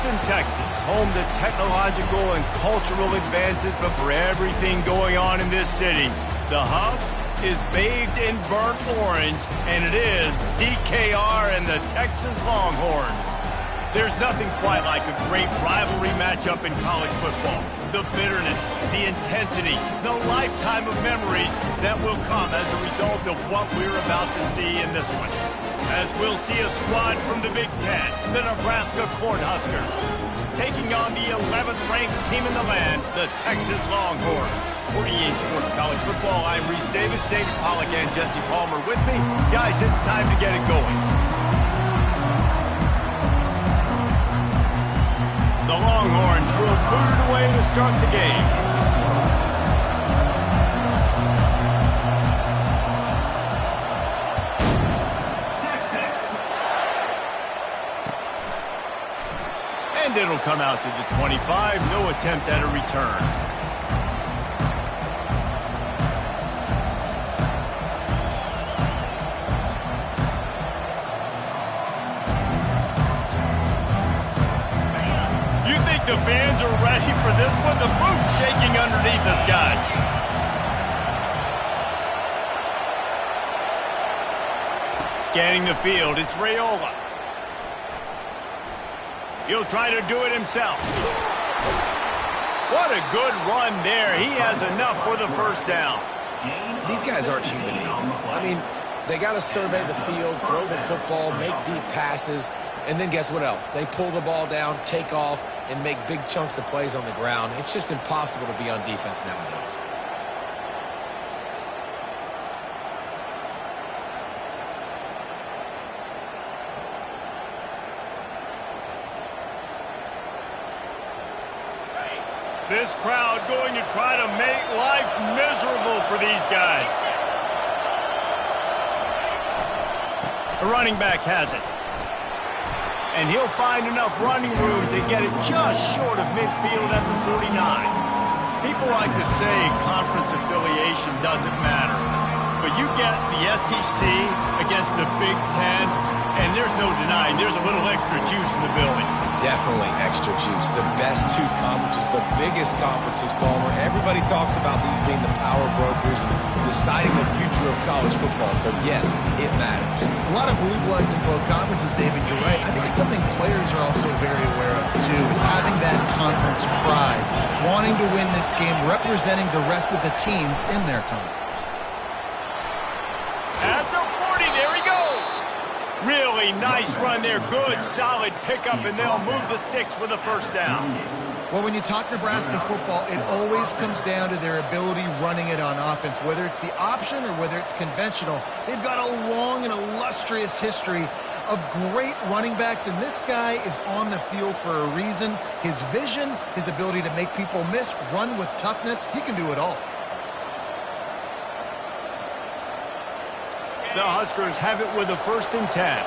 Houston, Texas, home to technological and cultural advances, but for everything going on in this city, the hub is bathed in burnt orange, and it is DKR and the Texas Longhorns. There's nothing quite like a great rivalry matchup in college football. The bitterness, the intensity, the lifetime of memories that will come as a result of what we're about to see in this one. As we'll see a squad from the Big Ten, the Nebraska Cornhuskers, taking on the 11th ranked team in the land, the Texas Longhorns. For EA Sports College Football, I'm Reese Davis, David Pollack, and Jesse Palmer with me. Guys, it's time to get it going. The Longhorns will boot it away to start the game. And it'll come out to the 25. No attempt at a return. The fans are ready for this one. The booth's shaking underneath us, guys. Scanning the field, it's Raiola. He'll try to do it himself. What a good run there. He has enough for the first down. These guys aren't human anymore. I mean, they got to survey the field, throw the football, make deep passes, and then guess what else? They pull the ball down, take off, and make big chunks of plays on the ground. It's just impossible to be on defense nowadays. This crowd going to try to make life miserable for these guys. The running back has it. And he'll find enough running room to get it just short of midfield at the 49. People like to say conference affiliation doesn't matter. But you get the SEC against the Big Ten, and there's no denying there's a little extra juice in the building. Definitely extra juice. The best two conferences, the biggest conferences, Palmer. Everybody talks about these being the power brokers and deciding the future of college football. So, yes, it matters. A lot of blue bloods in both conferences, David. You're right. I think it's something players are also very aware of, too, is having that conference pride, wanting to win this game, representing the rest of the teams in their conference. At the 40, there he goes. Really nice run there. Good, solid pickup, and they'll move the sticks with a first down. Well, when you talk Nebraska football, it always comes down to their ability running it on offense, whether it's the option or whether it's conventional. They've got a long and illustrious history of great running backs, and this guy is on the field for a reason. His vision, his ability to make people miss, run with toughness, he can do it all. The Huskers have it with a 1st and 10.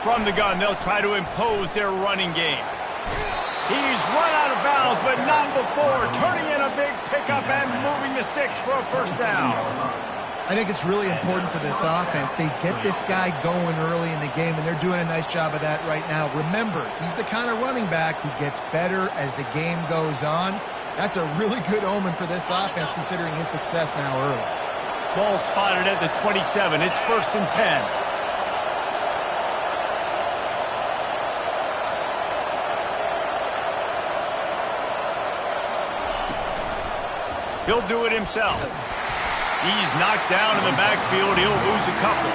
From the gun, they'll try to impose their running game. He's run out of bounds, but not before. Turning in a big pickup and moving the sticks for a first down. I think it's really important for this offense. They get this guy going early in the game, and they're doing a nice job of that right now. Remember, he's the kind of running back who gets better as the game goes on. That's a really good omen for this offense, considering his success now early. Ball spotted at the 27. It's 1st and 10. He'll do it himself. He's knocked down in the backfield. He'll lose a couple.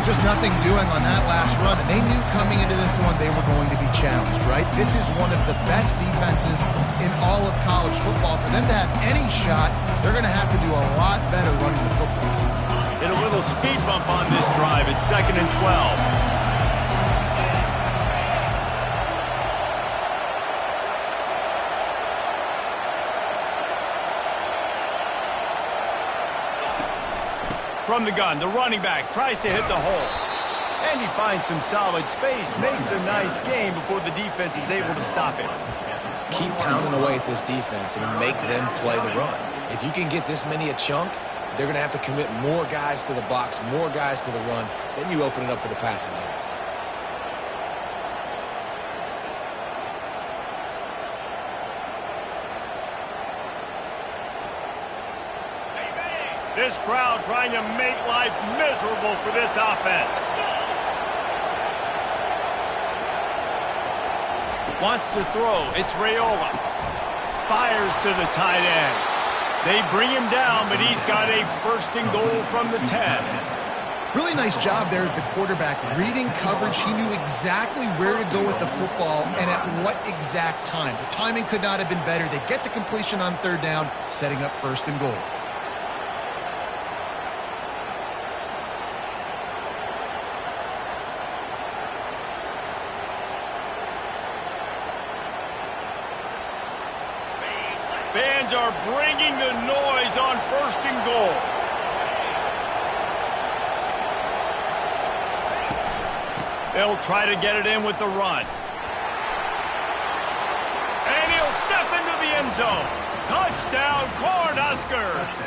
Just nothing doing on that last run, and they knew coming into this one they were going to be challenged, right? This is one of the best defenses in all of college football. For them to have any shot, they're going to have to do a lot better running the football. Hit a little speed bump on this drive. It's 2nd and 12. From the gun, the running back tries to hit the hole. And he finds some solid space, makes a nice game before the defense is able to stop him. Keep pounding away at this defense and make them play the run. If you can get this many a chunk, they're going to have to commit more guys to the box, more guys to the run. Then you open it up for the passing game. This crowd trying to make life miserable for this offense. Wants to throw. It's Raiola. Fires to the tight end. They bring him down, but he's got a first and goal from the 10. Really nice job there of the quarterback. Reading coverage, he knew exactly where to go with the football and at what exact time. The timing could not have been better. They get the completion on third down, setting up first and goal. Fans are bringing the noise on first and goal. They'll try to get it in with the run. And he'll step into the end zone. Touchdown, Cornhuskers.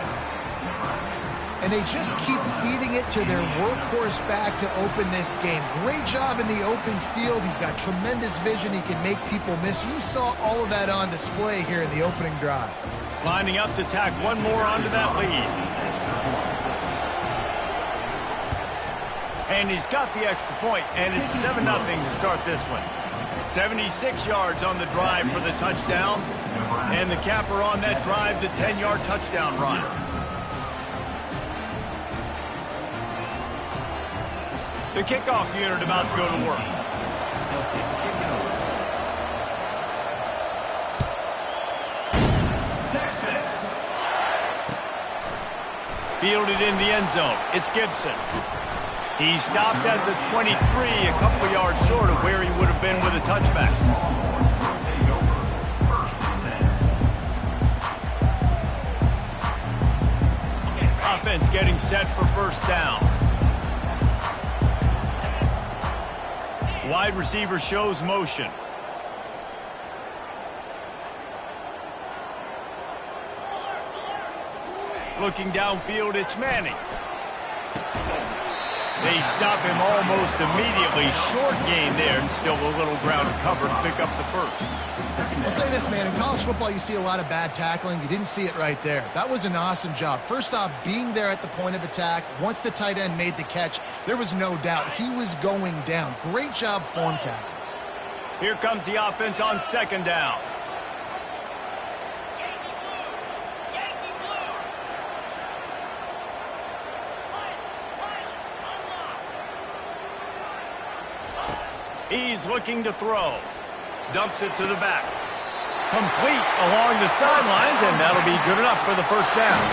And they just keep feeding it to their workhorse back to open this game. Great job in the open field. He's got tremendous vision. He can make people miss. You saw all of that on display here in the opening drive. Lining up to tack one more onto that lead. And he's got the extra point, and it's 7-0 to start this one. 76 yards on the drive for the touchdown. And the capper on that drive, the 10-yard touchdown run. The kickoff unit about to go to work. Fielded in the end zone. It's Gibson. He stopped at the 23, a couple of yards short of where he would have been with a touchback. Offense getting set for first down. Wide receiver shows motion. Looking downfield, it's Manning. They stop him almost immediately. Short gain there, and still a little ground to cover to pick up the first. I'll say this, man. In college football, you see a lot of bad tackling. You didn't see it right there. That was an awesome job. First off, being there at the point of attack. Once the tight end made the catch, there was no doubt he was going down. Great job form tackle. Here comes the offense on second down. He's looking to throw. Dumps it to the back. Complete along the sidelines, and that'll be good enough for the first down.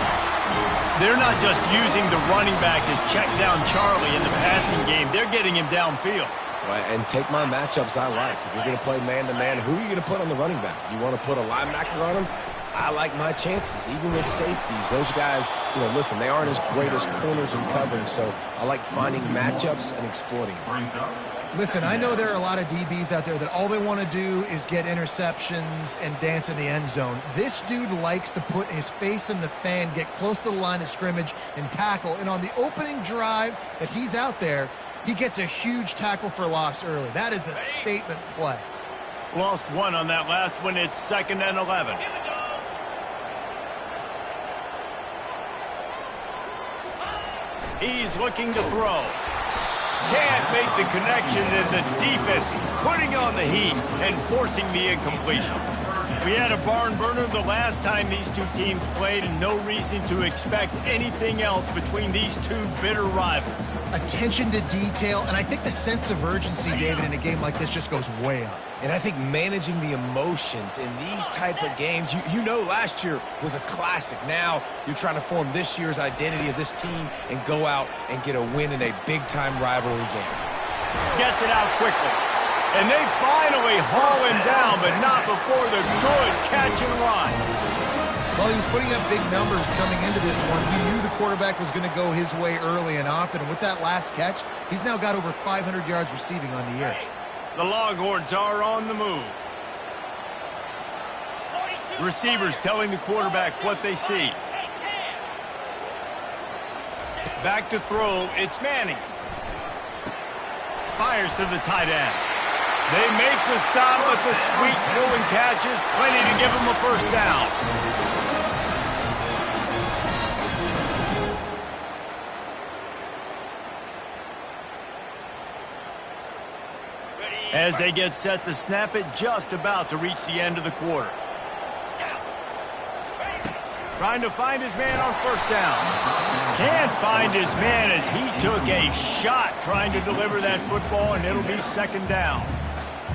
They're not just using the running back as check down Charlie in the passing game. They're getting him downfield. Right, and take my matchups I like. If you're going to play man-to-man, who are you going to put on the running back? You want to put a linebacker on him? I like my chances, even with safeties. Those guys, listen, they aren't as great as corners and covering, so I like finding matchups and exploiting them. Listen, I know there are a lot of DBs out there that all they want to do is get interceptions and dance in the end zone. This dude likes to put his face in the fan, get close to the line of scrimmage, and tackle. And on the opening drive that he's out there, he gets a huge tackle for loss early. That is a statement play. Lost one on that last one. It's 2nd and 11. He's looking to throw. Can't make the connection, and the defense putting on the heat and forcing the incompletion. We had a barn burner the last time these two teams played, and no reason to expect anything else between these two bitter rivals. Attention to detail, and I think the sense of urgency, David, in a game like this just goes way up. And I think managing the emotions in these type of games, you know last year was a classic. Now you're trying to form this year's identity of this team and go out and get a win in a big-time rivalry game. Gets it out quickly. And they finally haul him down, but not before the good catch and run. Well, he was putting up big numbers coming into this one. He knew the quarterback was going to go his way early and often. And with that last catch, he's now got over 500 yards receiving on the year. The Longhorns are on the move. Receivers telling the quarterback what they see. Back to throw, it's Manning. Fires to the tight end. They make the stop, but the sweet rolling catch is plenty to give them a first down. As they get set to snap it, just about to reach the end of the quarter. Trying to find his man on first down. Can't find his man as he took a shot trying to deliver that football, and it'll be second down.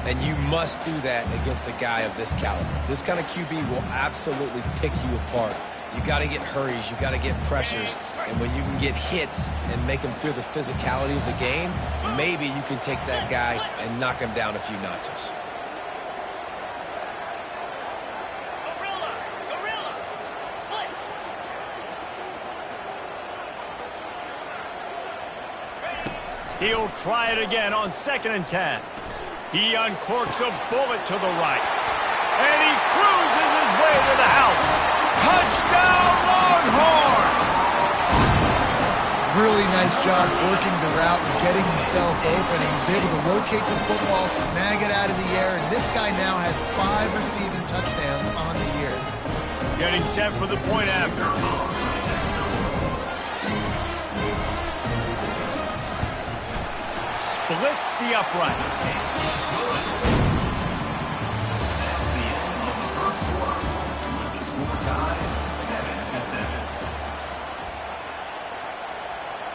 And you must do that against a guy of this caliber. This kind of QB will absolutely pick you apart. You got to get hurries. You got to get pressures. And when you can get hits and make him feel the physicality of the game, maybe you can take that guy and knock him down a few notches. He'll try it again on 2nd and 10. He uncorks a bullet to the right. And he cruises his way to the house. Touchdown, Longhorns! Really nice job working the route and getting himself open. He was able to locate the football, snag it out of the air, and this guy now has 5 receiving touchdowns on the year. Getting set for the point after. Splits the uprights.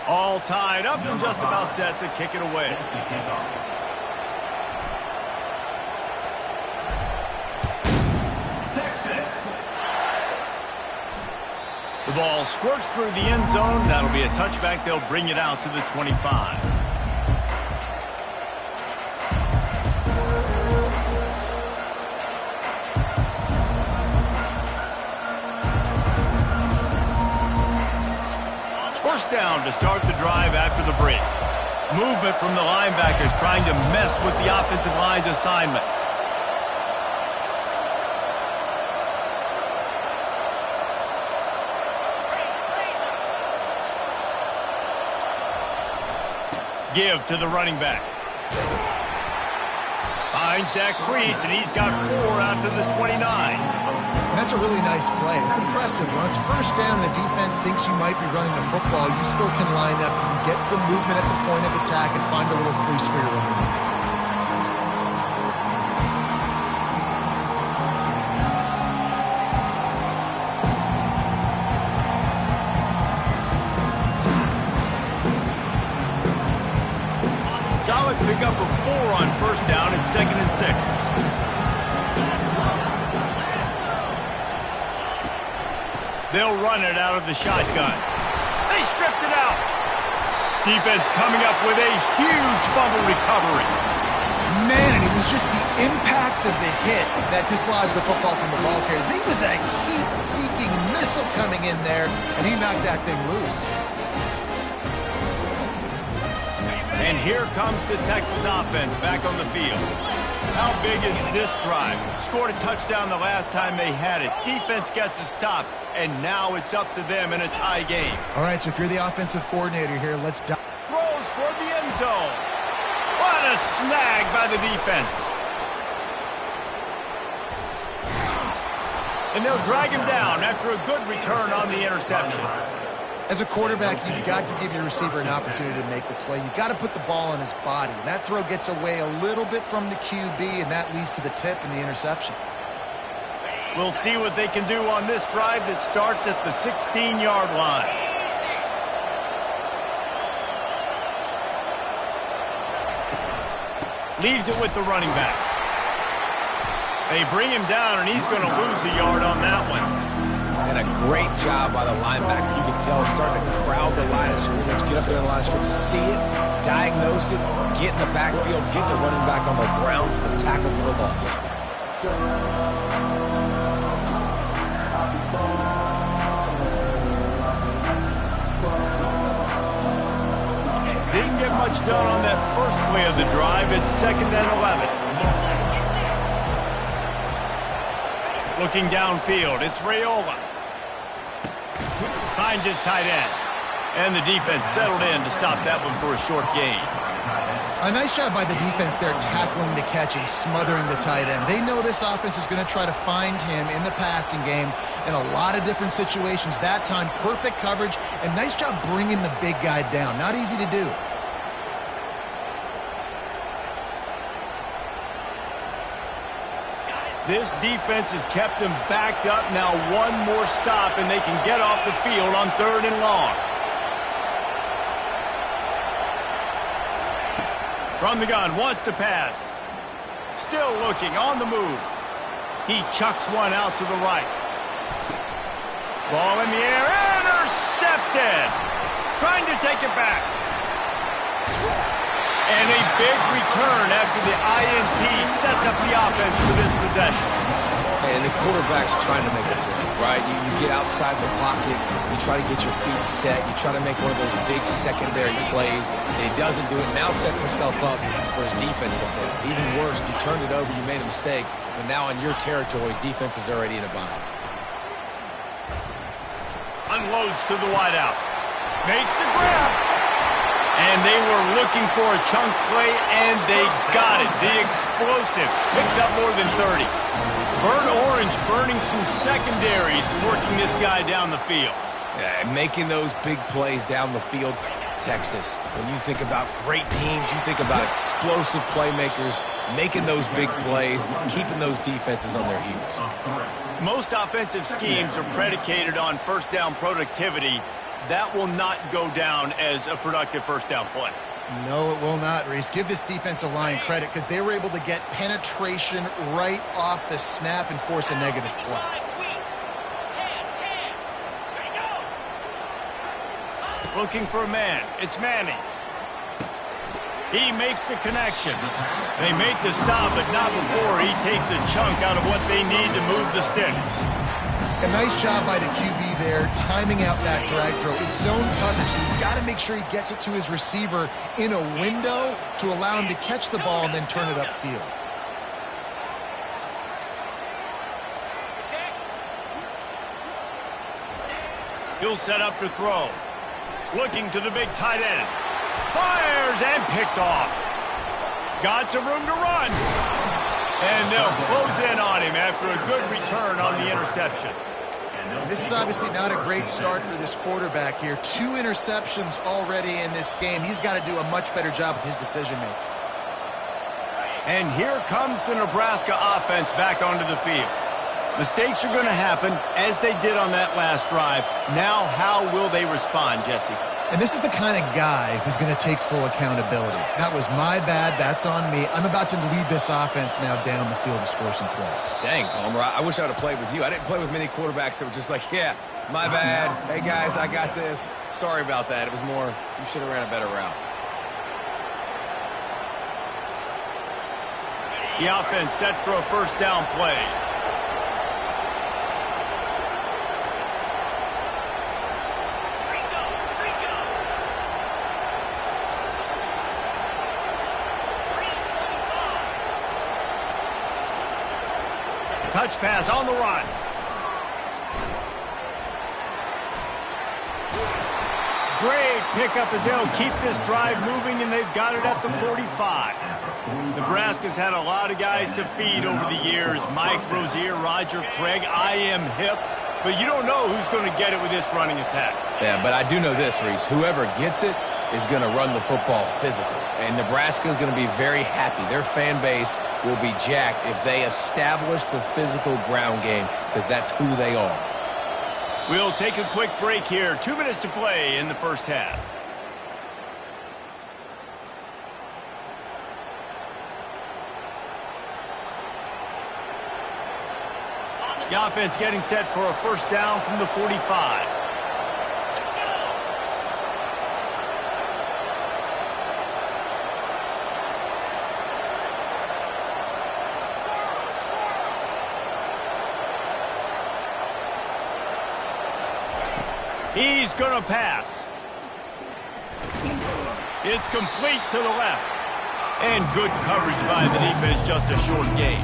All tied up and just about set to kick it away. The ball squirts through the end zone. That'll be a touchback. They'll bring it out to the 25. First down to start the drive after the break. Movement from the linebackers trying to mess with the offensive line's assignments. Give to the running back. Finds that crease, and he's got 4 out to the 29. And that's a really nice play. It's impressive. When it's first down, the defense thinks you might be running the football. You still can line up. You can get some movement at the point of attack and find a little crease for your running back. Solid pickup of 4 on first down at 2nd and 6. They'll run it out of the shotgun. They stripped it out. Defense coming up with a huge fumble recovery. Man, and it was just the impact of the hit that dislodged the football from the ball carrier. There was a heat-seeking missile coming in there, and he knocked that thing loose. And here comes the Texas offense back on the field. How big is this drive? Scored a touchdown the last time they had it. Defense gets a stop, and now it's up to them in a tie game. All right, so if you're the offensive coordinator here, let's dive. Throws toward the end zone. What a snag by the defense. And they'll drag him down after a good return on the interception. As a quarterback, you've got to give your receiver an opportunity to make the play. You've got to put the ball on his body. And that throw gets away a little bit from the QB, and that leads to the tip and the interception. We'll see what they can do on this drive that starts at the 16-yard line. Leaves it with the running back. They bring him down, and he's going to lose a yard on that one. And a great job by the linebacker. You can tell starting to crowd the line of scrimmage, get up there in the line of scrimmage, see it, diagnose it, get in the backfield, get the running back on the ground for the tackle for the loss. Didn't get much done on that first play of the drive. It's 2nd and 11. Looking downfield, it's Raiola. Finds his tight end. And the defense settled in to stop that one for a short gain. A nice job by the defense there tackling the catch and smothering the tight end. They know this offense is going to try to find him in the passing game in a lot of different situations. That time, perfect coverage, and nice job bringing the big guy down. Not easy to do. This defense has kept them backed up. Now one more stop, and they can get off the field on 3rd and long. From the gun, wants to pass. Still looking, on the move. He chucks one out to the right. Ball in the air, intercepted. Trying to take it back. And a big return after the INT sets up the offense for this possession. And the quarterback's trying to make a play, right? You get outside the pocket, you try to get your feet set, you try to make one of those big secondary plays, and he doesn't do it. Now sets himself up for his defense to fail. Even worse, you turned it over, you made a mistake, and now in your territory, defense is already in a bind. Unloads to the wideout. Makes the grab. And they were looking for a chunk play, and they got it. The explosive picks up more than 30. Burnt Orange burning some secondaries, working this guy down the field. Yeah, making those big plays down the field. Texas, when you think about great teams, you think about explosive playmakers, making those big plays, keeping those defenses on their heels. Most offensive schemes are predicated on first down productivity. That will not go down as a productive first down play. No, it will not, Reese. Give this defensive line credit because they were able to get penetration right off the snap and force a negative play. Looking for a man. It's Manning. He makes the connection. They make the stop, but not before he takes a chunk out of what they need to move the sticks. A nice job by the QB there, timing out that drag throw. It's zone coverage, so he's got to make sure he gets it to his receiver in a window to allow him to catch the ball and then turn it upfield. He'll set up to throw. Looking to the big tight end. Fires and picked off. Got some room to run. And they'll close in on him after a good return on the interception. This is obviously not a great start for this quarterback here. 2 interceptions already in this game. He's got to do a much better job with his decision-making. And here comes the Nebraska offense back onto the field. Mistakes are going to happen, as they did on that last drive. Now, how will they respond, Jesse? And this is the kind of guy who's going to take full accountability. That was my bad. That's on me. I'm about to lead this offense now down the field to score some points. Dang, Palmer, I wish I would have played with you. I didn't play with many quarterbacks that were just like, yeah, my bad. Hey, guys, I got this. Sorry about that. It was more, you should have ran a better route. The offense set for a first down play. Touch pass on the run. Great pickup as they'll keep this drive moving, and they've got it at the 45. Nebraska's had a lot of guys to feed over the years. Mike Rozier, Roger Craig, I am hip. But you don't know who's going to get it with this running attack. Yeah, but I do know this, Reese. Whoever gets it is going to run the football physical. And Nebraska is going to be very happy. Their fan base will be jacked if they establish the physical ground game, because that's who they are. We'll take a quick break here. 2 minutes to play in the first half. The offense getting set for a first down from the 45. He's going to pass. It's complete to the left. And good coverage by the defense, just a short gain.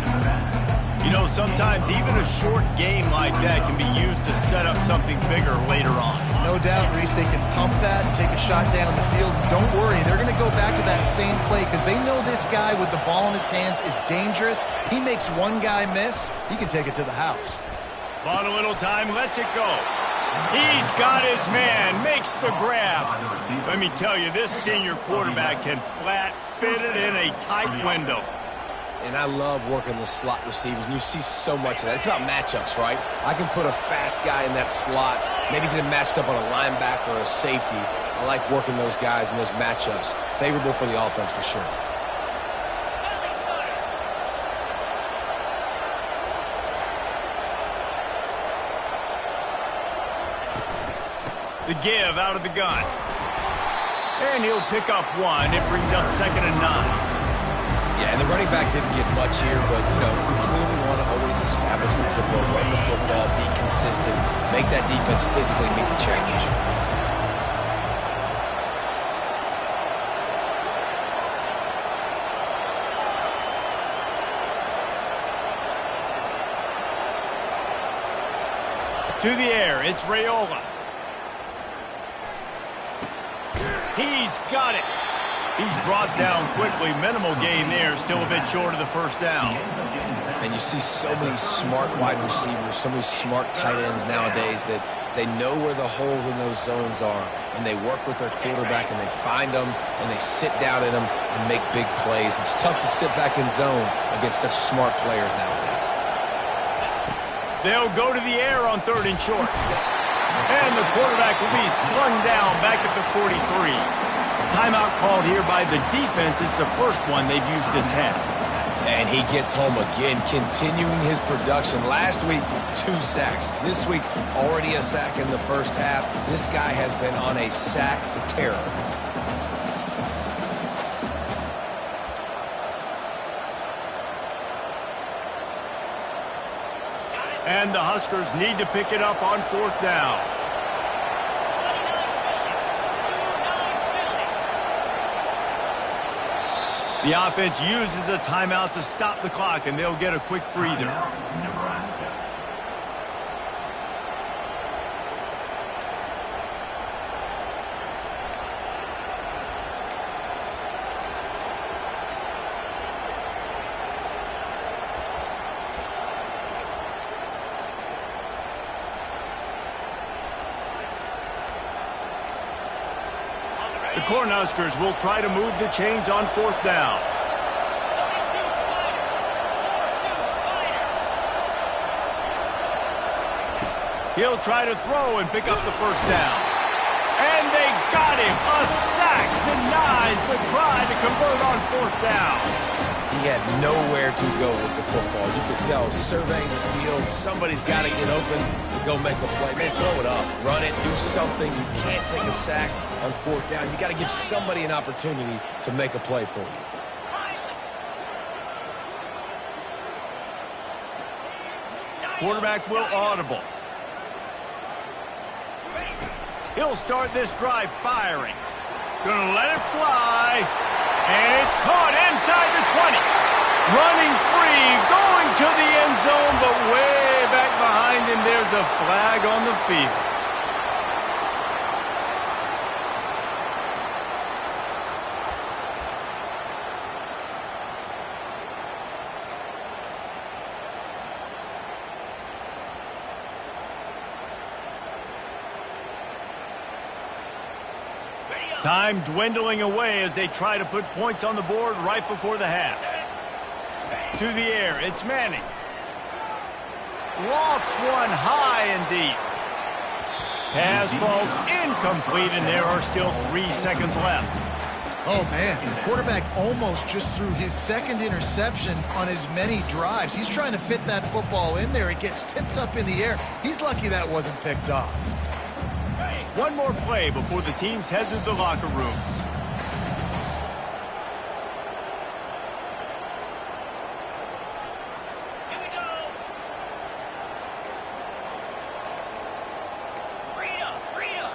You know, sometimes even a short game like that can be used to set up something bigger later on. No doubt, Reese, they can pump that and take a shot down the field. Don't worry, they're going to go back to that same play because they know this guy with the ball in his hands is dangerous. He makes one guy miss, he can take it to the house. Bought a little time, lets it go. He's got his man, makes the grab. Let me tell you, this senior quarterback can flat fit it in a tight window. And I love working the slot receivers, and you see so much of that. It's about matchups, right? I can put a fast guy in that slot, maybe get him matched up on a linebacker or a safety. I like working those guys in those matchups. Favorable for the offense for sure. The give out of the gun. And he'll pick up one. It brings up 2nd and 9. Yeah, and the running back didn't get much here, but, you know, we clearly want to always establish the tempo, run the football, be consistent, make that defense physically meet the challenge. To the air, it's Raiola. He's got it. He's brought down quickly. Minimal gain there. Still a bit short of the first down. And you see so many smart wide receivers, so many smart tight ends nowadays that they know where the holes in those zones are, and they work with their quarterback, and they find them, and they sit down in them and make big plays. It's tough to sit back in zone against such smart players nowadays. They'll go to the air on 3rd and short. And the quarterback will be slung down back at the 43. Timeout called here by the defense. It's the first one they've used this half. And he gets home again, continuing his production. Last week, 2 sacks. This week, already a sack in the first half. This guy has been on a sack terror. And the Huskers need to pick it up on 4th down. The offense uses a timeout to stop the clock, and they'll get a quick breather. Nebraska. The Cornhuskers will try to move the chains on 4th down. He'll try to throw and pick up the first down. And they got him. A sack denies the try to convert on 4th down. He had nowhere to go with the football. You could tell, surveying the field, somebody's got to get open to go make a play. Man, throw it up, run it, do something. You can't take a sack on 4th down. You got to give somebody an opportunity to make a play for you. Quarterback will audible. He'll start this drive firing. Gonna let it fly. And it's caught inside the 20. Running free, going to the end zone, but way back behind him, there's a flag on the field. Time dwindling away as they try to put points on the board right before the half. To the air, it's Manning. Lofts one high and deep. Pass falls incomplete, and there are still 3 seconds left. Oh, man, the quarterback almost just threw his 2nd interception on as many drives. He's trying to fit that football in there. It gets tipped up in the air. He's lucky that wasn't picked off. One more play before the teams head to the locker room. Here we go. Freedom.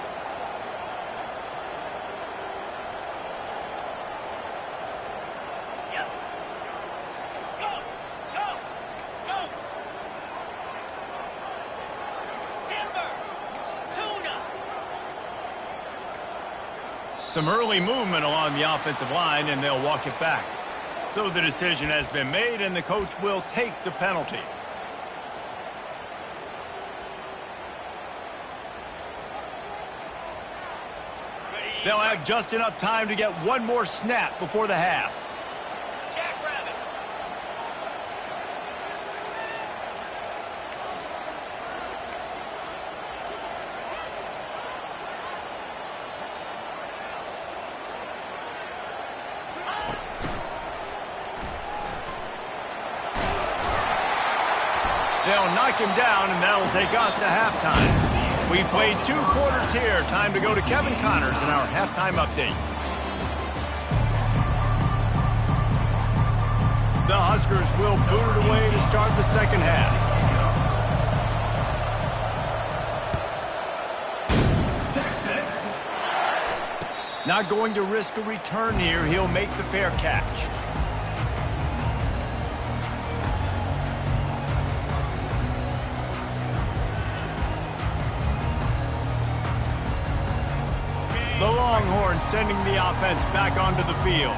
Yep. Go. Some early movement along the offensive line, and they'll walk it back. So the decision has been made, and the coach will take the penalty. They'll have just enough time to get one more snap before the half. Jackrabbit. They'll knock him down, and that'll take us to halftime. We played 2 quarters here. Time to go to Kevin Connors in our halftime update. The Huskers will boot it away to start the second half. Texas. Not going to risk a return here. He'll make the fair catch. The Longhorns sending the offense back onto the field.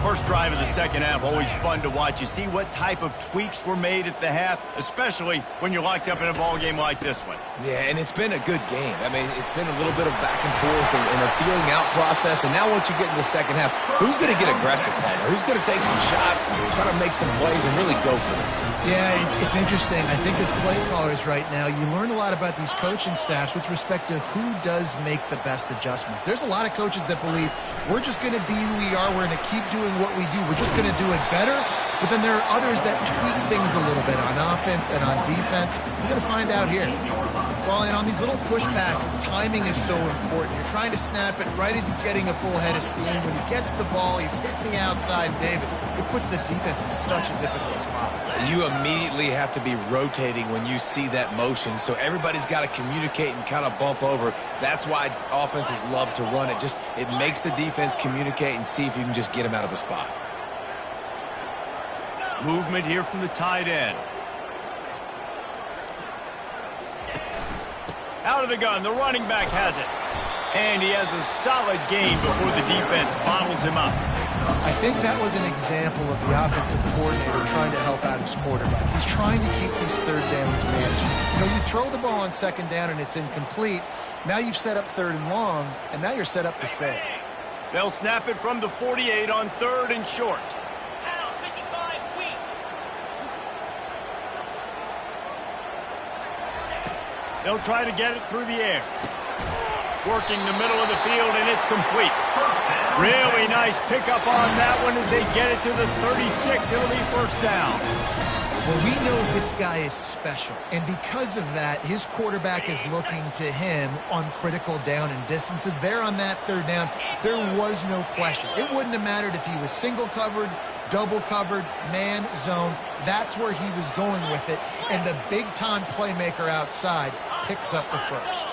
First drive of the second half, always fun to watch. You see what type of tweaks were made at the half, especially when you're locked up in a ball game like this one. Yeah, and it's been a good game. I mean, it's been a little bit of back and forth and a feeling out process. And now once you get in the second half, who's going to get aggressive, Palmer? Who's going to take some shots, try to make some plays, and really go for them? Yeah, it's interesting. I think as play callers right now, you learn a lot about these coaching staffs with respect to who does make the best adjustments. There's a lot of coaches that believe we're just going to be who we are. We're going to keep doing what we do. We're just going to do it better. But then there are others that tweak things a little bit on offense and on defense. We're going to find out here. Well, and on these little push passes, timing is so important. You're trying to snap it right as he's getting a full head of steam. When he gets the ball, he's hitting the outside, David. It puts the defense in such a difficult spot. You immediately have to be rotating when you see that motion, so everybody's got to communicate and kind of bump over. That's why offenses love to run it. It makes the defense communicate and see if you can just get them out of the spot. Movement here from the tight end. Out of the gun, the running back has it. And he has a solid gain before the defense bottles him up. I think that was an example of the offensive coordinator trying to help out his quarterback. He's trying to keep these third downs manageable. You know, you throw the ball on second down and it's incomplete. Now you've set up third and long, and now you're set up to fail. They'll snap it from the 48 on third and short. Pound 55 weak. They'll try to get it through the air. Working the middle of the field, and it's complete. Really nice pickup on that one as they get it to the 36. It'll be first down. Well, we know this guy is special, and because of that, his quarterback is looking to him on critical down and distances. There on that third down, there was no question. It wouldn't have mattered if he was single covered, double covered, man, zone. That's where he was going with it, and the big-time playmaker outside picks up the first.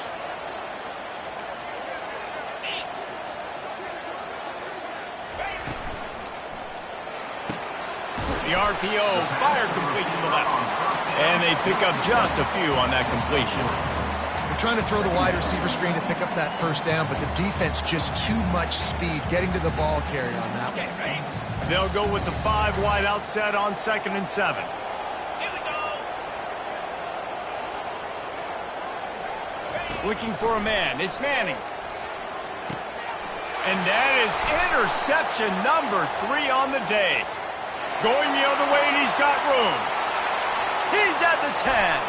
The RPO fired complete to the left. And they pick up just a few on that completion. They're trying to throw the wide receiver screen to pick up that first down, but the defense just too much speed getting to the ball carrier on that one. They'll go with the 5 wide outset on 2nd and 7. Here we go. Looking for a man. It's Manning. And that is interception number 3 on the day. Going the other way, and he's got room. He's at the 10.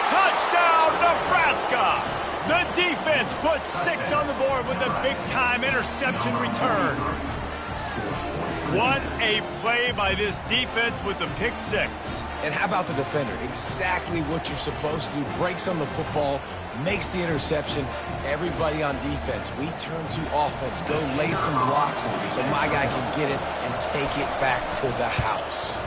Touchdown, Nebraska! The defense puts 6 on the board with a big-time interception return. What a play by this defense with the pick 6. And how about the defender? Exactly what you're supposed to do. Breaks on the football, makes the interception. Everybody on defense, we turn to offense. Go lay some blocks so my guy can get it and take it back to the house.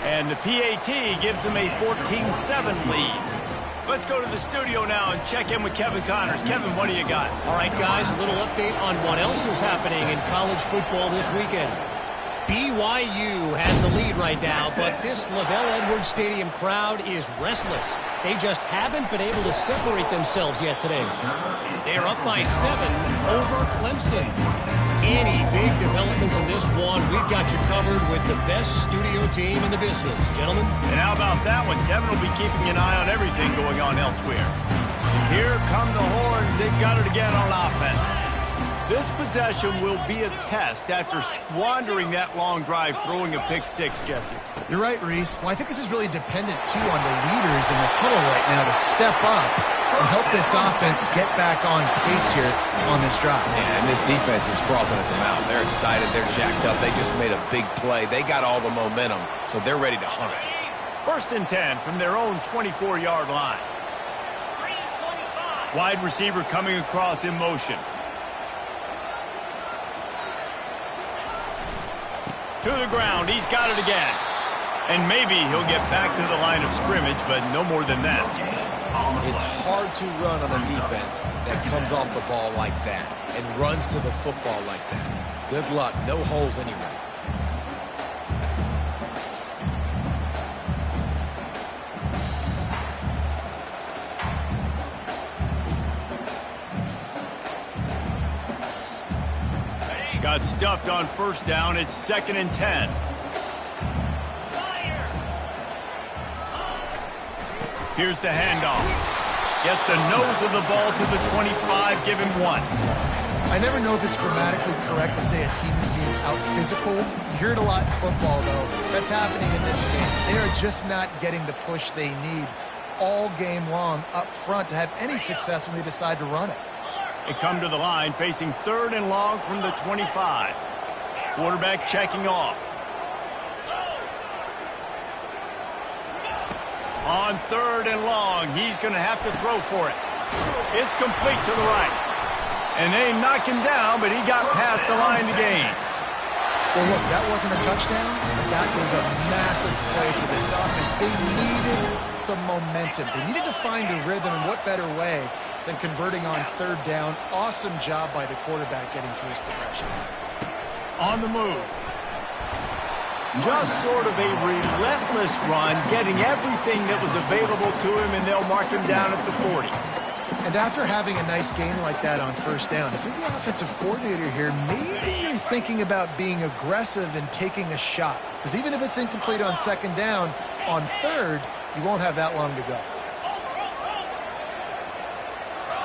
And the PAT gives them a 14-7 lead. Let's go to the studio now and check in with Kevin Connors. Kevin, what do you got? All right, guys, a little update on what else is happening in college football this weekend. BYU has the lead right now, but this LaVell Edwards Stadium crowd is restless. They just haven't been able to separate themselves yet today. They're up by 7 over Clemson. Any big developments in this one, we've got you covered with the best studio team in the business, gentlemen. And how about that one? Kevin will be keeping an eye on everything going on elsewhere. And here come the Horns. They've got it again on offense. This possession will be a test after squandering that long drive, throwing a pick six, Jesse. You're right, Reese. Well, I think this is really dependent, too, on the leaders in this huddle right now to step up and help this offense get back on pace here on this drive. Yeah, and this defense is frothing at the mouth. They're excited. They're jacked up. They just made a big play. They got all the momentum, so they're ready to hunt. 1st and 10 from their own 24-yard line. Wide receiver coming across in motion. To the ground. He's got it again. And maybe he'll get back to the line of scrimmage, but no more than that. It's hard to run on a defense that comes off the ball like that and runs to the football like that. Good luck. No holes anywhere. Got stuffed on 1st down. It's 2nd and 10. Here's the handoff. Gets the nose of the ball to the 25. Give him 1. I never know if it's grammatically correct to say a team is being out-physicaled. You hear it a lot in football, though. That's happening in this game. They are just not getting the push they need all game long up front to have any success when they decide to run it. They come to the line facing 3rd and long from the 25. Quarterback checking off. On 3rd and long, he's going to have to throw for it. It's complete to the right. And they knock him down, but he got past the line to gain. Well, look, that wasn't a touchdown, but that was a massive play for this offense. They needed some momentum. They needed to find a rhythm, and what better way than converting on 3rd down. Awesome job by the quarterback getting through his progression. On the move. Just sort of a relentless run, getting everything that was available to him, and they'll mark him down at the 40. And after having a nice game like that on 1st down, if you're the offensive coordinator here, maybe you're thinking about being aggressive and taking a shot. Because even if it's incomplete on 2nd down, on 3rd, you won't have that long to go.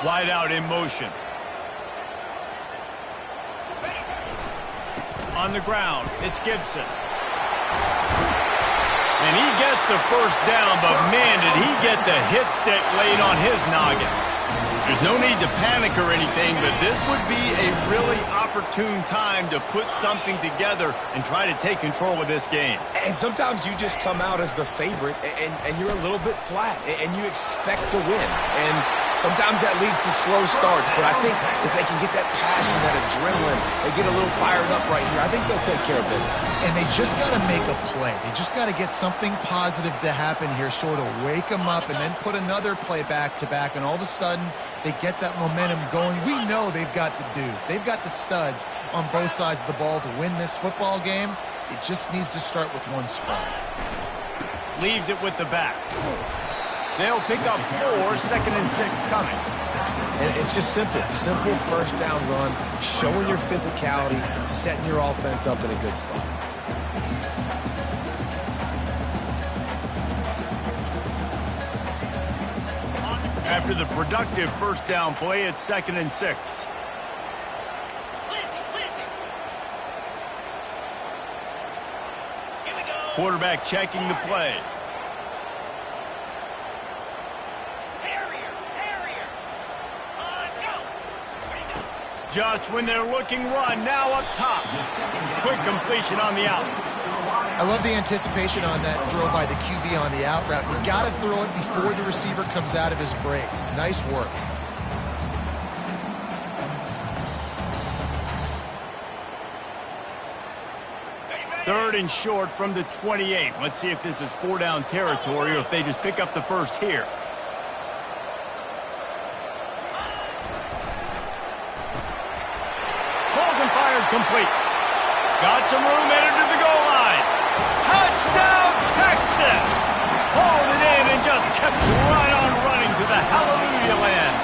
Wide out in motion. On the ground, it's Gibson. And he gets the 1st down, but man, did he get the hit stick laid on his noggin. There's no need to panic or anything, but this would be a really opportune time to put something together and try to take control of this game. And sometimes you just come out as the favorite, and you're a little bit flat, and you expect to win. And sometimes that leads to slow starts, but I think if they can get that passion, that adrenaline, they get a little fired up right here, I think they'll take care of business. And they just got to make a play. They just got to get something positive to happen here, sort of wake them up, and then put another play back-to-back, and all of a sudden they get that momentum going. We know they've got the dudes. They've got the studs on both sides of the ball to win this football game. It just needs to start with one sprint. Leaves it with the back. They'll pick up 4, 2nd and 6 coming. And it's just simple. Simple 1st down run, showing your physicality, setting your offense up in a good spot. After the productive 1st down play, it's 2nd and 6. Here we go. Quarterback checking the play. Just when they're looking run, now up top. Quick completion on the out. I love the anticipation on that throw by the QB on the out route. You got to throw it before the receiver comes out of his break. Nice work. Third and short from the 28. Let's see if this is 4-down territory or if they just pick up the first here. Complete. Got some room, headed to the kept right on running to the hallelujah land.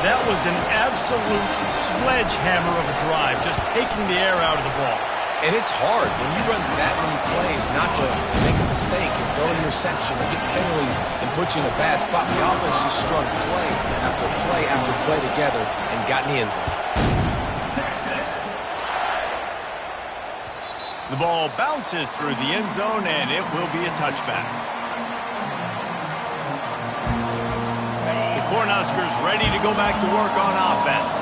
That was an absolute sledgehammer of a drive, just taking the air out of the ball. And it's hard when you run that many plays not to make a mistake and throw an interception or get penalties and put you in a bad spot. The offense just strung play after play after play together and got in the end zone. The ball bounces through the end zone, and it will be a touchback. The Cornhuskers ready to go back to work on offense.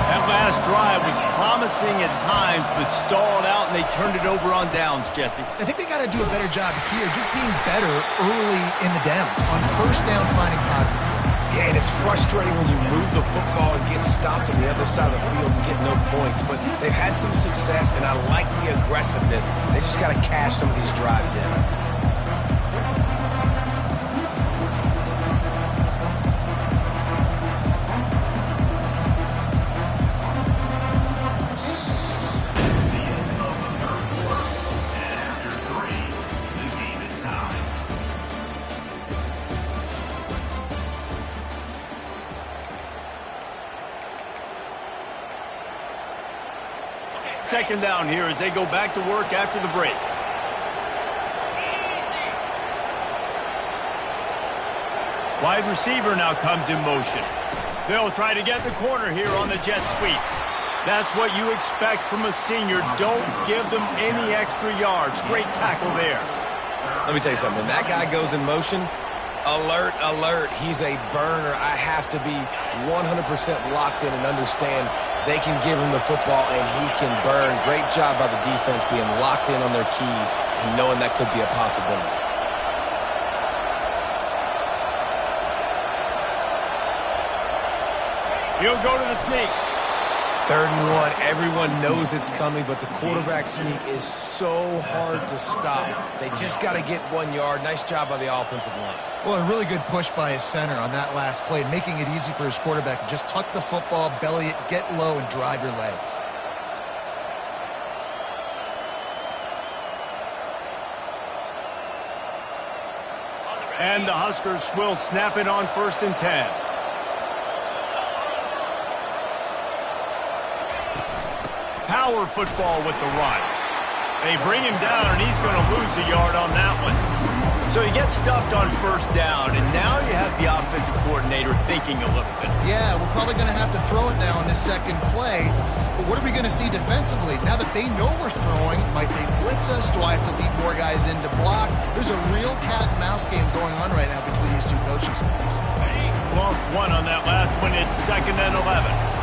That last drive was promising at times, but stalled out, and they turned it over on downs, Jesse. I think they got to do a better job here, just being better early in the downs. On first down, finding positive plays. Yeah, and it's frustrating when you move the football and get stopped on the other side of the field and get no points. But they've had some success, and I like the aggressiveness. They just got to cash some of these drives in. Second down here as they go back to work after the break. Wide receiver now comes in motion. They'll try to get the corner here on the jet sweep. That's what you expect from a senior. Don't give them any extra yards. Great tackle there. Let me tell you something. When that guy goes in motion, alert, alert. He's a burner. I have to be 100% locked in and understand they can give him the football and he can burn. Great job by the defense being locked in on their keys and knowing that could be a possibility. He'll go to the sneak. 3rd and 1. Everyone knows it's coming, but the quarterback sneak is so hard to stop. They just got to get 1 yard. Nice job by the offensive line. Well, a really good push by his center on that last play, making it easy for his quarterback to just tuck the football, belly it, get low, and drive your legs. And the Huskers will snap it on 1st and 10. Power football with the run. They bring him down, and he's going to lose a yard on that one. So he gets stuffed on 1st down, and now you have the offensive coordinator thinking a little bit. Yeah, we're probably going to have to throw it now on this second play. But what are we going to see defensively? Now that they know we're throwing, might they blitz us? Do I have to lead more guys in to block? There's a real cat and mouse game going on right now between these two coaching staffs. Lost one on that last one. It's 2nd and 11.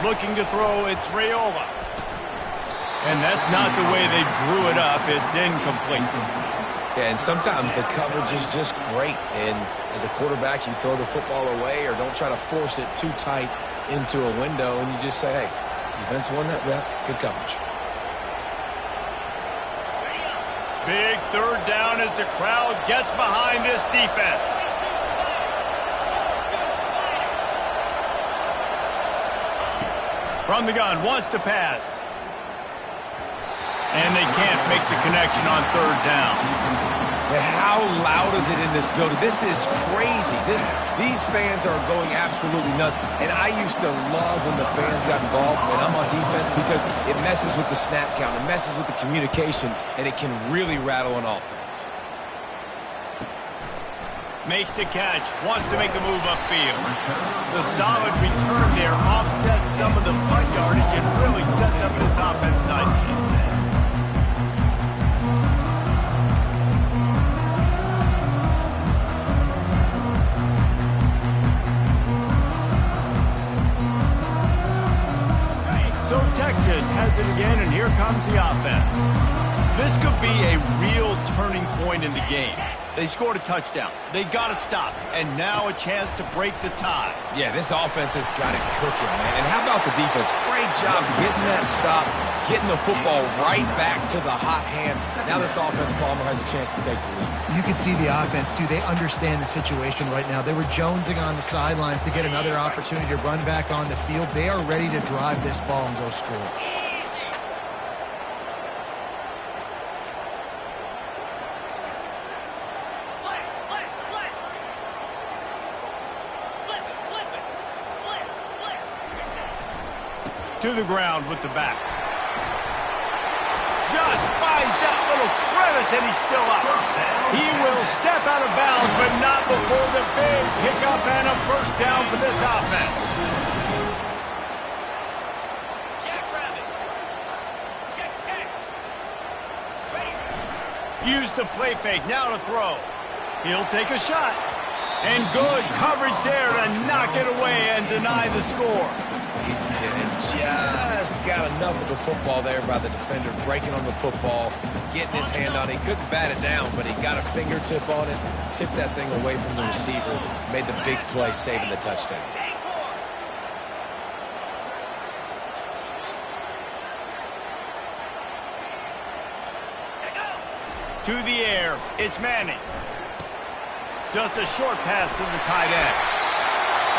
Looking to throw, it's Raiola. And that's not the way they drew it up. It's incomplete. Yeah, and sometimes the coverage is just great. And as a quarterback, you throw the football away or don't try to force it too tight into a window, and you just say, hey, defense won that rep, good coverage. Big 3rd down as the crowd gets behind this defense. From the gun, wants to pass. And they can't make the connection on 3rd down. And how loud is it in this building? This is crazy. These fans are going absolutely nuts. And I used to love when the fans got involved when I'm on defense because it messes with the snap count. It messes with the communication, and it can really rattle an offense. Makes the catch, wants to make a move upfield. The solid return there offsets some of the punt yardage and really sets up this offense nicely. So Texas has it again, and here comes the offense. This could be a real turning point in the game. They scored a touchdown. They got to stop. And now a chance to break the tie. Yeah, this offense has got it cooking, man. And how about the defense? Great job getting that stop, getting the football right back to the hot hand. Now this offense, Palmer, has a chance to take the lead. You can see the offense, too. They understand the situation right now. They were jonesing on the sidelines to get another opportunity to run back on the field. They are ready to drive this ball and go score. to the ground with the back. Just finds that little crevice, and he's still up. He will step out of bounds, but not before the big pickup and a first down for this offense. Jackrabbit. Check, check. Use the play fake, now to throw. He'll take a shot. And good coverage there to knock it away and deny the score. And just got enough of the football there by the defender, breaking on the football, getting his hand on it. He couldn't bat it down, but he got a fingertip on it, tipped that thing away from the receiver, made the big play, saving the touchdown. To the air, it's Manning. Just a short pass to the tight end.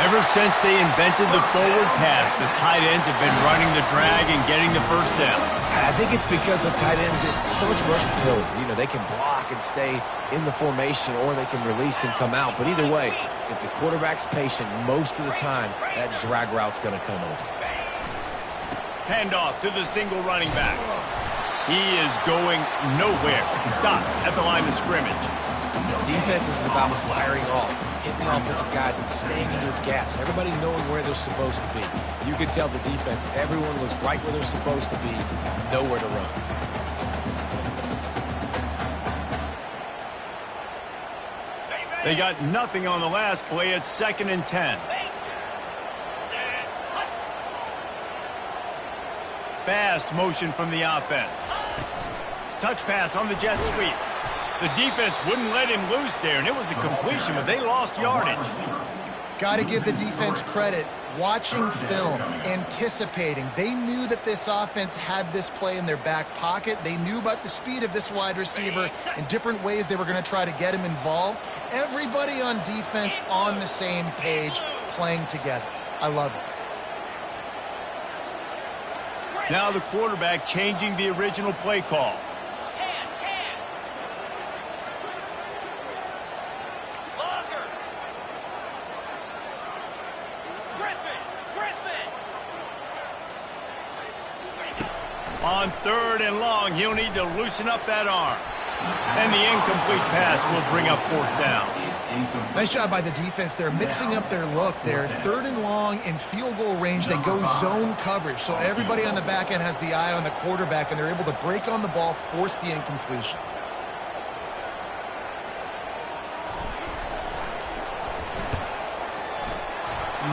Ever since they invented the forward pass, the tight ends have been running the drag and getting the first down. I think it's because the tight ends is so much versatility. You know, they can block and stay in the formation, or they can release and come out. But either way, if the quarterback's patient most of the time, that drag route's going to come open. Handoff to the single running back. He is going nowhere. Stop at the line of scrimmage. Defense is about firing off, hitting the offensive guys and staying in your gaps. Everybody knowing where they're supposed to be. You could tell the defense, everyone was right where they're supposed to be, nowhere to run. They got nothing on the last play. It's 2nd and 10. Fast motion from the offense. Touch pass on the jet sweep. The defense wouldn't let him loose there, and it was a completion, but they lost yardage. Got to give the defense credit. Watching film, anticipating. They knew that this offense had this play in their back pocket. They knew about the speed of this wide receiver and different ways they were going to try to get him involved. Everybody on defense on the same page, playing together. I love it. Now the quarterback changing the original play call. On 3rd and long, he'll need to loosen up that arm. And the incomplete pass will bring up 4th down. Nice job by the defense. They're mixing up their look. They're 3rd and long in field goal range. They go zone coverage. So everybody on the back end has the eye on the quarterback, and they're able to break on the ball, force the incompletion.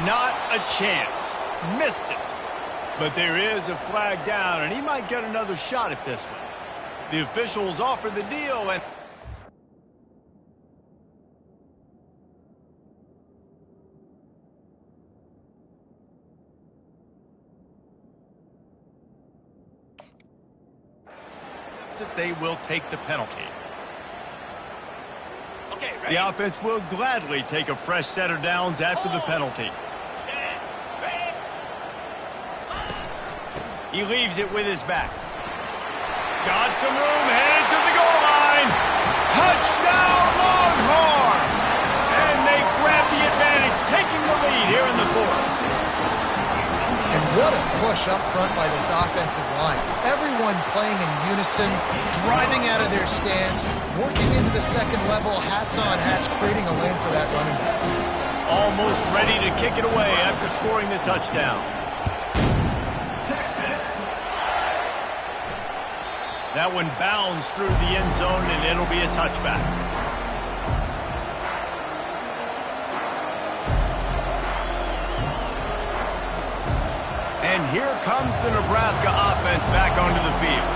Not a chance. Missed it. But there is a flag down, and he might get another shot at this one. The officials offer the deal, and that they will take the penalty. Okay, ready? The offense will gladly take a fresh set of downs after the penalty. He leaves it with his back. Got some room, headed to the goal line. Touchdown, Longhorns! And they grab the advantage, taking the lead here in the 4th. And what a push up front by this offensive line. Everyone playing in unison, driving out of their stance, working into the second level, hats on hats, creating a lane for that running back. Almost ready to kick it away after scoring the touchdown. That one bounds through the end zone, and it'll be a touchback. And here comes the Nebraska offense back onto the field.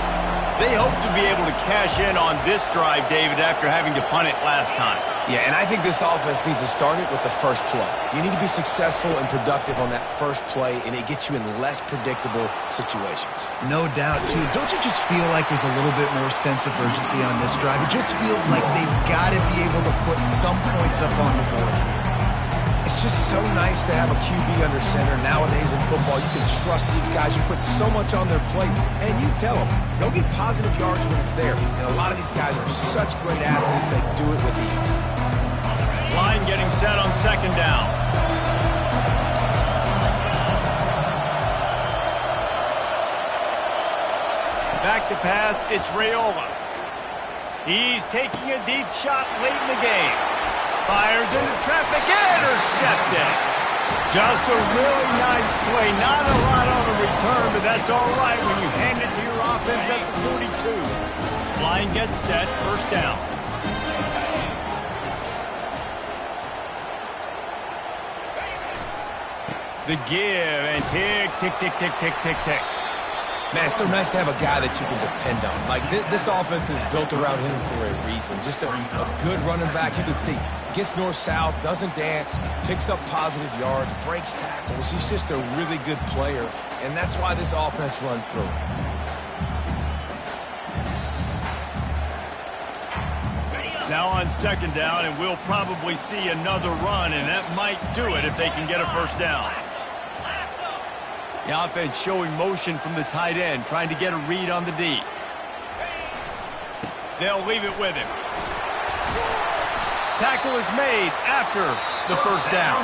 They hope to be able to cash in on this drive, David, after having to punt it last time. Yeah, and I think this offense needs to start it with the first play. You need to be successful and productive on that first play, and it gets you in less predictable situations. No doubt, too. Don't you just feel like there's a little bit more sense of urgency on this drive? It just feels like they've got to be able to put some points up on the board. It's just so nice to have a QB under center. Nowadays in football, you can trust these guys. You put so much on their plate, and you tell them, go get positive yards when it's there. And a lot of these guys are such great athletes, they do it with ease. Line getting set on 2nd down. back to pass. It's Raiola. He's taking a deep shot late in the game. Fires into traffic. Intercepted. Just a really nice play. Not a lot on the return, but that's all right when you hand it to your offense at the 42. Line gets set. First down. The give and tick, tick, tick, tick, tick, tick, tick. Man, it's so nice to have a guy that you can depend on. Like, this offense is built around him for a reason. Just a good running back. You can see, gets north-south, doesn't dance, picks up positive yards, breaks tackles. He's just a really good player, and that's why this offense runs through him. Now on second down, and we'll probably see another run, and that might do it if they can get a first down. The offense showing motion from the tight end, trying to get a read on the D. They'll leave it with him. Tackle is made after the first down.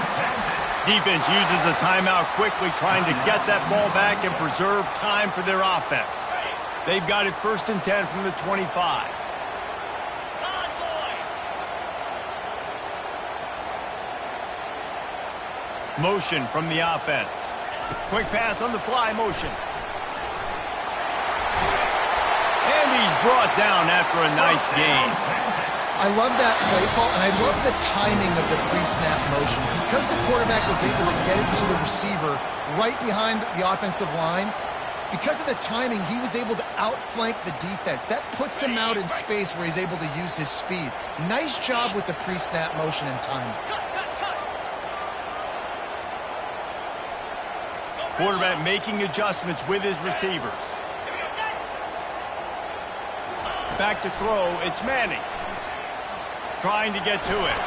Defense uses a timeout quickly, trying to get that ball back and preserve time for their offense. They've got it 1st and 10 from the 25. Motion from the offense. Quick pass on the fly motion. And he's brought down after a nice gain. I love that play call, and I love the timing of the pre-snap motion. Because the quarterback was able to get it to the receiver right behind the offensive line, because of the timing, he was able to outflank the defense. That puts him out in space where he's able to use his speed. Nice job with the pre-snap motion and timing. Quarterback making adjustments with his receivers. Back to throw, it's Manning. Trying to get to it.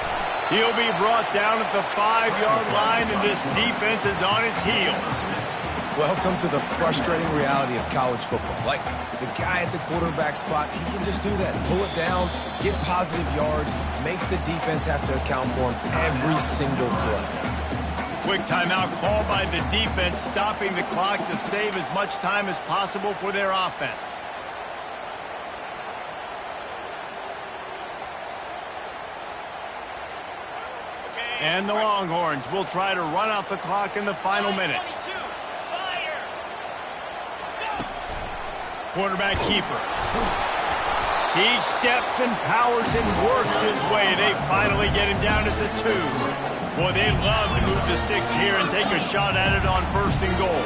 He'll be brought down at the 5-yard line, and this defense is on its heels. Welcome to the frustrating reality of college football. Like, the guy at the quarterback spot, he can just do that. Pull it down, get positive yards, makes the defense have to account for him every single play. Quick timeout called by the defense, stopping the clock to save as much time as possible for their offense. And the Longhorns will try to run out the clock in the final minute. Quarterback keeper. He steps and powers and works his way. They finally get him down at the 2. Boy, they'd love to move the sticks here and take a shot at it on 1st and goal.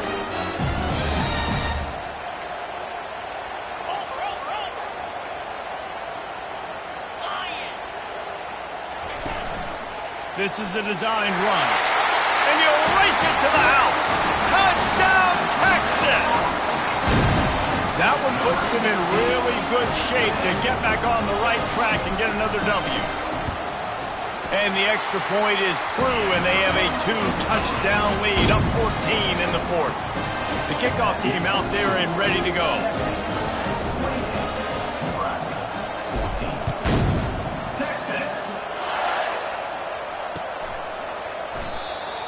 This is a designed run. And you'll race it to the house. Touchdown, Texas! That one puts them in really good shape to get back on the right track and get another W. And the extra point is true, and they have a 2-touchdown lead, up 14 in the 4th. The kickoff team out there and ready to go.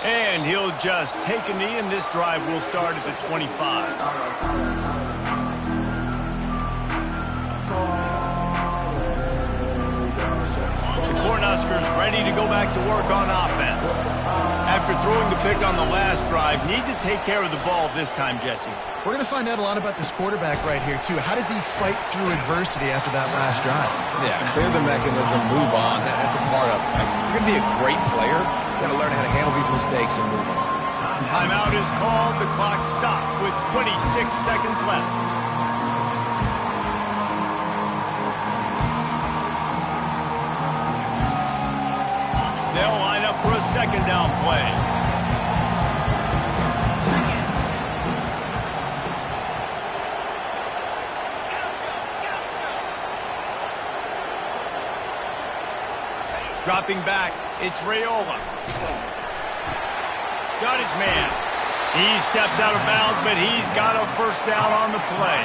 And he'll just take a knee, and this drive will start at the 25. Cornhuskers ready to go back to work on offense. After throwing the pick on the last drive, need to take care of the ball this time, Jesse. We're going to find out a lot about this quarterback right here, too. How does he fight through adversity after that last drive? Yeah, clear the mechanism, move on. That's a part of it. Like, if you're going to be a great player, you got to learn how to handle these mistakes and move on. Timeout is called. The clock stopped with 26 seconds left. They'll line up for a second down play. Dropping back, it's Raiola. Got his man. He steps out of bounds, but he's got a first down on the play.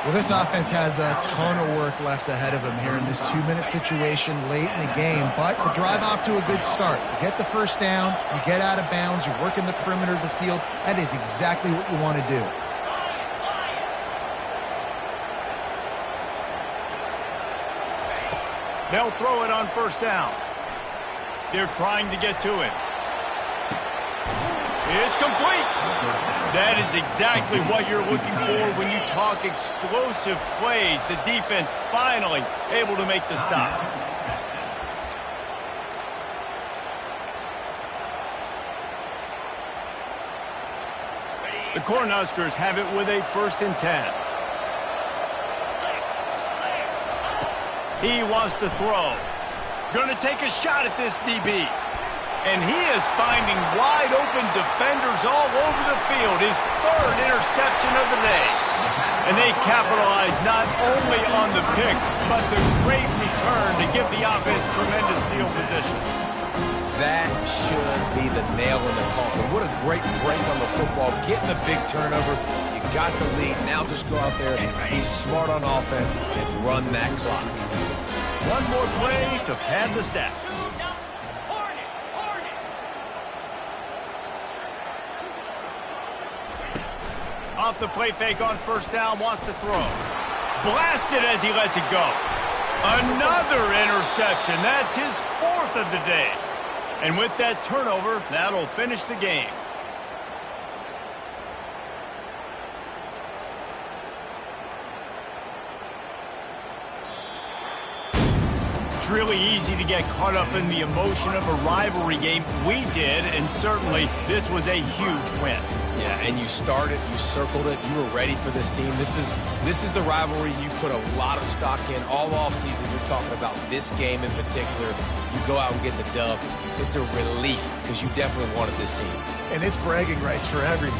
Well, this offense has a ton of work left ahead of them here in this 2-minute situation late in the game, but the drive off to a good start. You get the first down, you get out of bounds, you work in the perimeter of the field. That is exactly what you want to do. They'll throw it on first down. They're trying to get to him. It's complete. That is exactly what you're looking for when you talk explosive plays. The defense finally able to make the stop. The Cornhuskers have it with a 1st and 10. He wants to throw. Going to take a shot at this DB. And he is finding wide-open defenders all over the field. His 3rd interception of the day. And they capitalize not only on the pick, but the great return to give the offense tremendous field position. That should be the nail in the coffin. What a great break on the football. Getting the big turnover. You got the lead. Now just go out there, be smart on offense, and run that clock. One more play to pad the stats. Off the play fake on first down, wants to throw. Blasted as he lets it go. Another interception. That's his 4th of the day. And with that turnover, that'll finish the game. It's really easy to get caught up in the emotion of a rivalry game. We did, and certainly this was a huge win. Yeah, and you started, you circled it, you were ready for this team. This is the rivalry you put a lot of stock in all offseason. You're talking about this game in particular. You go out and get the dub. It's a relief because you definitely wanted this team. And it's bragging rights for everybody.